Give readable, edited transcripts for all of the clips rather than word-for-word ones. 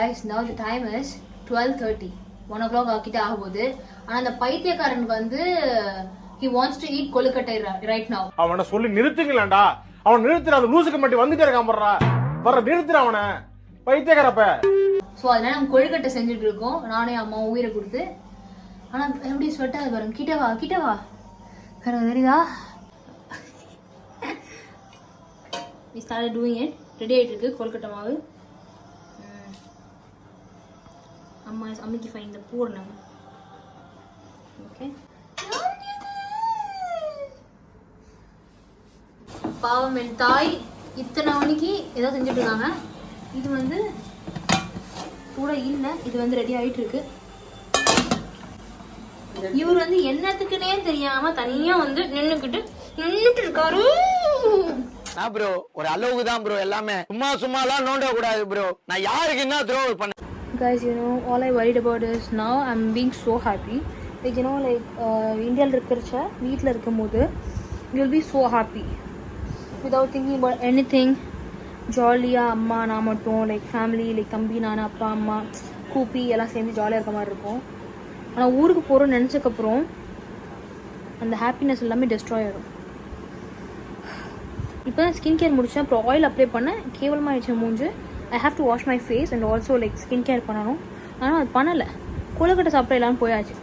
guys, now the time is 12:30. 1 o'clock ஆகிட்ட ஆகும்போது. ஆனா அந்த பைத்தியக்காரனுக்கு வந்து he wants to eat kozhukattai right now. அவனை சொல்லி நிறுத்துங்களேன்டா. அவன் நிறுத்துற அந்த லூசுக்கு மட்டும் வந்துட்டே இருக்கான் போறா. வர நிறுத்துற அவனை. பைத்தியக்காரப்ப. சோ அதனால நம்ம கொழுக்கட்டை செஞ்சுட்டு இருக்கோம். நானே அம்மா உயிரை கொடுத்து. ஆனா எப்படி ஸ்வெட் ஆகுது பாருங்க. கிட்ட வா. பாருங்க தெரியுதா? We started doing it. Ready ஆயிட்டு இருக்கு கொழுக்கட்டை மாவு. அம்மிக்கு ஃபைன் the பூர்ணம். ஓகே. பாவம் என் தாய் இத்தனை மணிக்கு ஏதோ செஞ்சுட்டு இருக்காங்க. இது வந்து கூட இல்ல, இது வந்து ரெடி ஆயிட்டு இருக்கு. இவர் வந்து என்னத்துக்குன்னே தெரியாம தனியா வந்து நின்னுட்டு இருக்காரு. நான் ப்ரோ ஒரு அளவுக்கு தான் ப்ரோ எல்லாமே. சும்மாலாம் நோண்ட கூடாது ப்ரோ. நான் யாருக்கு என்ன த்ரோவல் பண்ண. Guys, you know, all I worried about is now I'm being so happy. Like, you know, like Indiaல இருக்கறச்ச வீட்ல இருக்கும்போது you'll be so happy without thinking about anything. ஜாலியா அம்மா நான் மட்டும் லைக் ஃபேமிலி லைக் தம்பி நான் அப்பா அம்மா கூப்பி எல்லாம் சேர்ந்து ஜாலியாக இருக்க மாதிரி இருக்கும். ஆனால் ஊருக்கு போகிறோம்னு நினச்சக்கப்புறம் அந்த ஹாப்பினஸ் எல்லாமே டெஸ்ட்ராய் ஆகிடும். இப்போ தான் ஸ்கின் கேர் முடித்தேன், அப்புறம் ஆயில் அப்ளை பண்ணேன், கேவலமாக ஆயிடுச்சு மூஞ்சு. I have to wash my face and also like skin care பண்ணணும். ஆனால் அது பண்ணலை. கொழுக்கட்டை சாப்பிட எல்லாரும் போயாச்சு.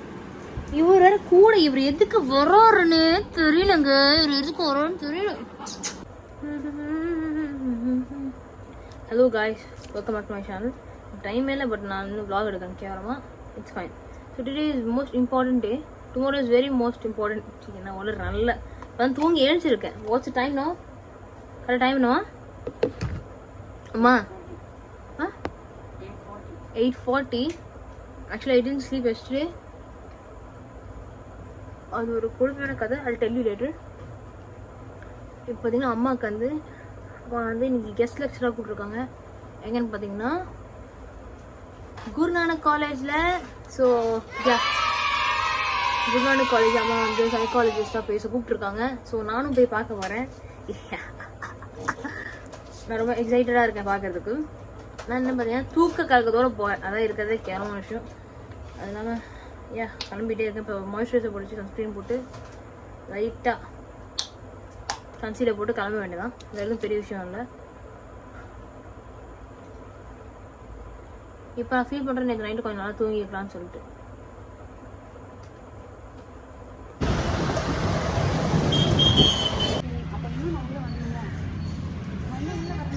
இவர் வேறு கூட இவர் எதுக்கு வராருன்னு தெரியலங்க. இவர் எதுக்கு வரான்னு தெரியல. Hello guys, welcome back to my channel. Time இல்லை, பட் நான் இன்னும் vlog எடுக்கிறேன் கேவலமாக. It's fine. So today is most important day. Tomorrow is very most important. நான் அவ்வளோ நல்ல நான் தூங்கி எழுந்திருக்கேன். What's time no? Correct time நோவா அம்மா? 8:40. Actually I didn't sleep yesterday. அது ஒரு கொடுமையான கதை. I'll tell you later. இப்போ பார்த்தீங்கன்னா அம்மாவுக்கு வந்து இன்னைக்கு கெஸ்ட் லெக்சராக கூப்பிட்ருக்காங்க. எங்கன்னு பார்த்தீங்கன்னா குருநானக் காலேஜில். ஸோ குருநானக் காலேஜ் அம்மா வந்து சைக்காலஜிஸ்டாக பேச கூப்பிட்ருக்காங்க. ஸோ நானும் போய் பார்க்க வரேன். நான் ரொம்ப எக்ஸைட்டடாக இருக்கேன் பார்க்கறதுக்கு. நான் என்ன பார்த்தீங்கன்னா தூக்க கலக்கத்தோடு போகிறேன். அதான் இருக்கிறதே கேவலமான விஷயம். அது இல்லாமல் கிளம்பிகிட்டே இருக்கேன். இப்போ மாய்ஸ்சரைசர் போட்டு சன்ஸ்க்ரீன் போட்டு லைட்டாக கன்சீலர் போட்டு கிளம்ப வேண்டியதான். இது எதுவும் பெரிய விஷயம் இல்லை. இப்போ நான் ஃபீல் பண்ணுறேன் எனக்கு நைட்டு கொஞ்சம் நல்லா தூங்கிக்கலாம்னு சொல்லிட்டு.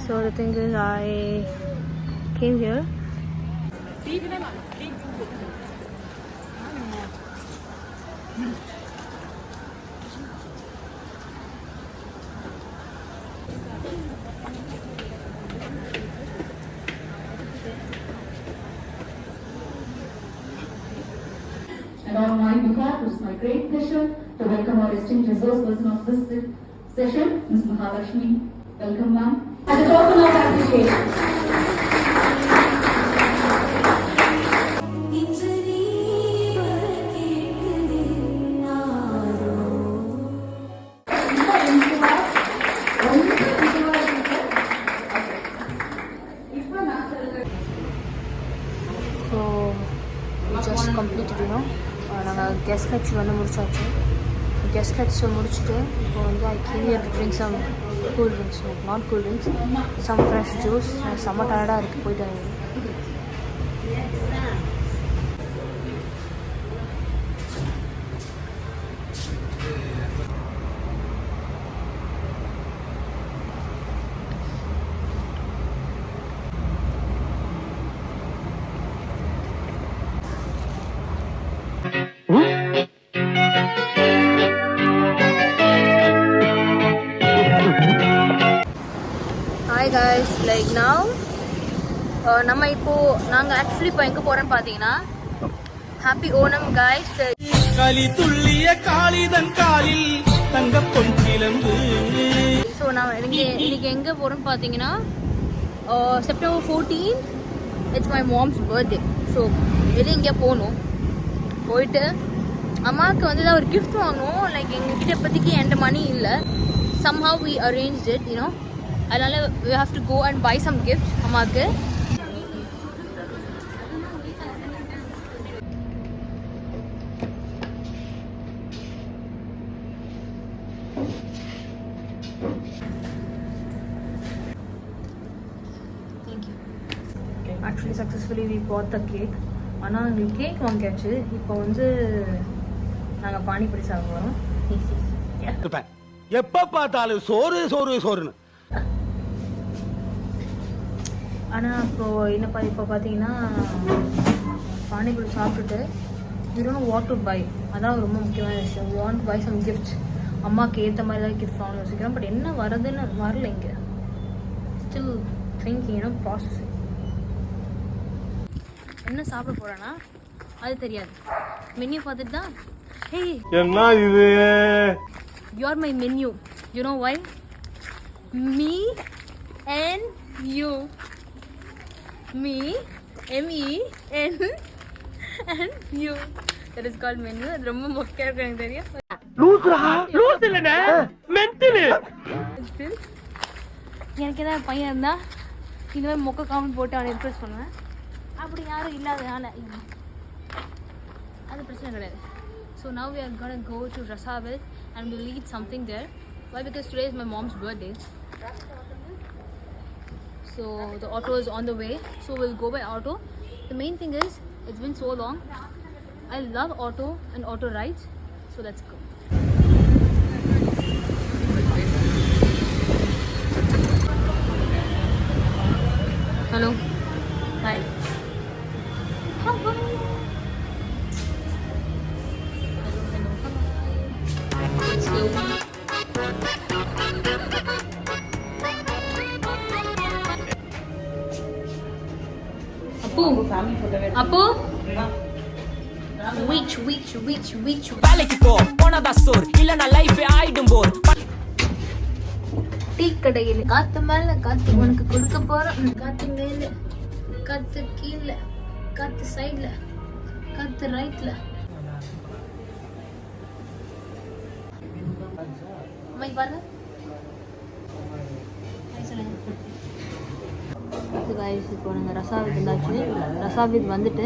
So the thing is, I came here. And on my behalf, it is my great pleasure to welcome our esteemed resource person of this session, Ms. Mahalakshmi. Welcome, ma'am. As a token of appreciation. So we just completed, you know. நாங்கள் guest lecture வந்து முடிச்சாச்சு. Guest lecture முடிச்சுட்டு இப்போ வந்து I came here to drink some cool drinks, not cool drinks, some fresh juice. செம்ம டயர்டாக இருக்குது போயிட்டு. ஹாய் காய்ஸ், லைக் நவ் நம்ம இப்போது நாங்கள் ஆக்சுவலி இப்போ எங்கே போகிறோன்னு பார்த்தீங்கன்னா ஹாப்பி ஓணம் காய்ஸ். களி துள்ளிய காளிதன் காலில் தங்க பொன் கிளம்பு. ஸோ நான் இன்னைக்கு எங்கே போகிறோன்னு பார்த்தீங்கன்னா September 14 it's my moms birthday. So வெளியே இங்கே போகணும். போயிட்டு அம்மாவுக்கு வந்து தான் ஒரு கிஃப்ட் வாங்கணும். லைக் எங்ககிட்ட இப்போதைக்கு என்கிட்ட மணி இல்லை. somehow we arranged it, you know. அதனால we have to go and buy some gifts அம்மாவுக்கு. Actually successfully we bought the cake. ஆனால் எங்களுக்கு கேக் வாங்கியாச்சு. இப்போ வந்து நாங்கள் பானிபூரி சாப்பிட போகிறோம். எப்ப பார்த்தாலும் சோறு சோறு சோறுன்னு. ஆனால் இப்போ பார்த்தீங்கன்னா பானிபூரி சாப்பிட்டுட்டு you don't know what to buy. அதான் ரொம்ப முக்கியமான விஷயம். We want to buy some gifts. அம்மாவுக்கு ஏற்ற மாதிரி தான் கிஃப்ட் வாங்கணும்னு யோசிக்கிறோம். பட் என்ன வரதுன்னு வரல இங்கே. Still thinking processing. என்ன சாப்பிட போகிறேன்னா அது தெரியாது. மெனு பார்த்துட்டு தான் ஹே என்ன இது you are my menu. You know why? Me and you. Me, M-E-N and you. That is called menu. அது ரொம்ப மொக்கையா இருக்கு எனக்கு தெரியும். லூஸ் இல்லனே மென்டல். எனக்கு ஏதாவது பையன் இருந்தா இந்த மாதிரி மொக்க காமெண்ட் போட்டு அவனை இம்ப்ரெஸ் பண்ணுவேன். அப்படி யாரும் இல்லாதனால அது பிரச்சனை கிடையாது. So now we are gonna go to Rasavil and we'll eat something there. Why? Because today is my mom's birthday. So the auto is on the way. So we'll go by auto. The main thing is, it's been so long. I love auto and auto rides. So let's go. Hello. Hi. Appu? Which? வேலைக்கு போ போனதா சோர் இல்லனா life ஆயிடும் போர். Tea கடையில் காத்து மேல காத்து உனக்கு கொடுக்க போறோம். காத்து மேல காத்து கீழே காத்து சைட்ல காத்து ரைட்ல. அம்மா பாருங்க. guys, இப்போ நாங்கள் ரசாவித் இருந்தாச்சு. ரசாவித் வந்துட்டு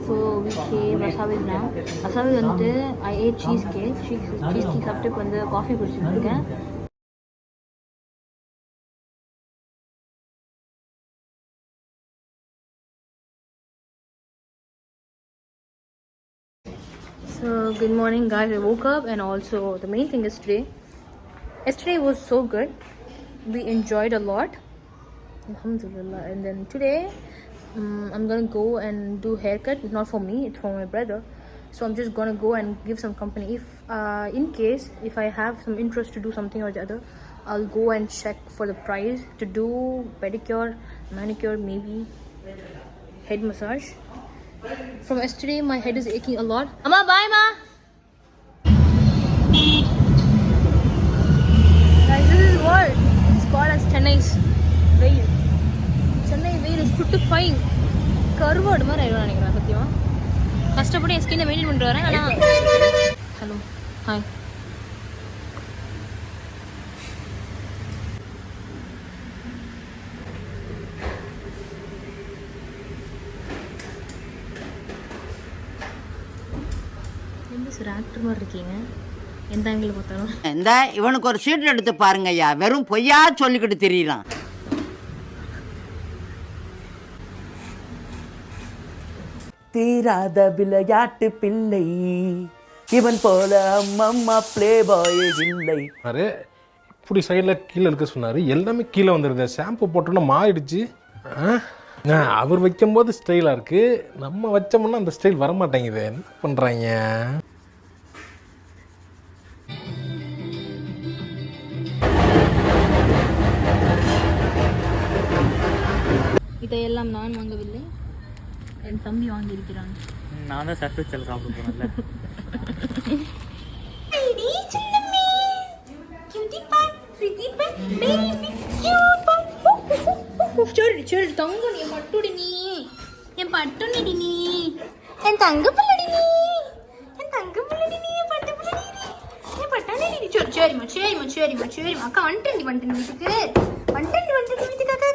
ஸோ we came ரசாவித் now. ரசாவித் வந்துட்டு I ate cheese cake சாப்பிட்டு இப்போ வந்து காஃபி குடிச்சிட்டு இருக்கேன். So good morning guys, I woke up and also the main thing is yesterday was so good. We enjoyed a lot, alhamdulillah. And then today I'm gonna go and do haircut. Not for me, it's for my brother. So I'm just gonna go and give some company. If in case if I have some interest to do something or the other, I'll go and check for the price to do pedicure, manicure, maybe head massage. From yesterday my head is aching a lot. Amma, bye ma. Guys, this is what it's called as Chennai's veil. Chennai veil is fructifying. Curved மாதிரி ஆயிடும் நினைக்கிறேன். சத்தியமா கஷ்டப்பட்டு என் ஸ்கின்னை maintain பண்ணிட்டு வரேன். ஆனால் hello hi. ஒரு ஆக்டர் மாதிரி இருக்கீங்க எந்த ஆங்கிள் பார்த்தாலும். இந்த இவனுக்கு ஒரு சீட் எடுத்து பாருங்க ஐயா, வெறும் பொய்யா சொல்லிக்கிட்டு தெரியலாம். தீராத விளையாட்டு பிள்ளை இவன் போல அம்மம்மா பிளே பாய் இல்லை. இப்படி சைடில் கீழே இருக்க சொன்னார். எல்லாமே கீழே வந்துடுது. ஷாம்பு போட்டோன்னா மாறிடுச்சு. அவர் வைக்கும்போது ஸ்டைலாக இருக்குது, நம்ம வச்சோம்னா அந்த ஸ்டைல் வரமாட்டேங்குது. என்ன பண்ணுறாங்க? இதையெல்லாம் நான் வாங்கவில்லை, என் தம்பி வாங்கியிருக்கிறான். நான் தான் சர்ஃப் எக்ஸல் சாப்பிட போறேன்ல. சரி தங்கம், நீ பட்டுடி, நீ என் பட்டுனடி, நீ என் தங்க பிள்ளடி, நீ என் தங்க பிள்ளடி, நீ என் பட்டு பிள்ளடி, என் பட்டானடி. சரிம்மா அக்கா வந்துட்டேன் வீட்டுக்கு. வந்துட்டேன் வீட்டுக்கு அக்கா.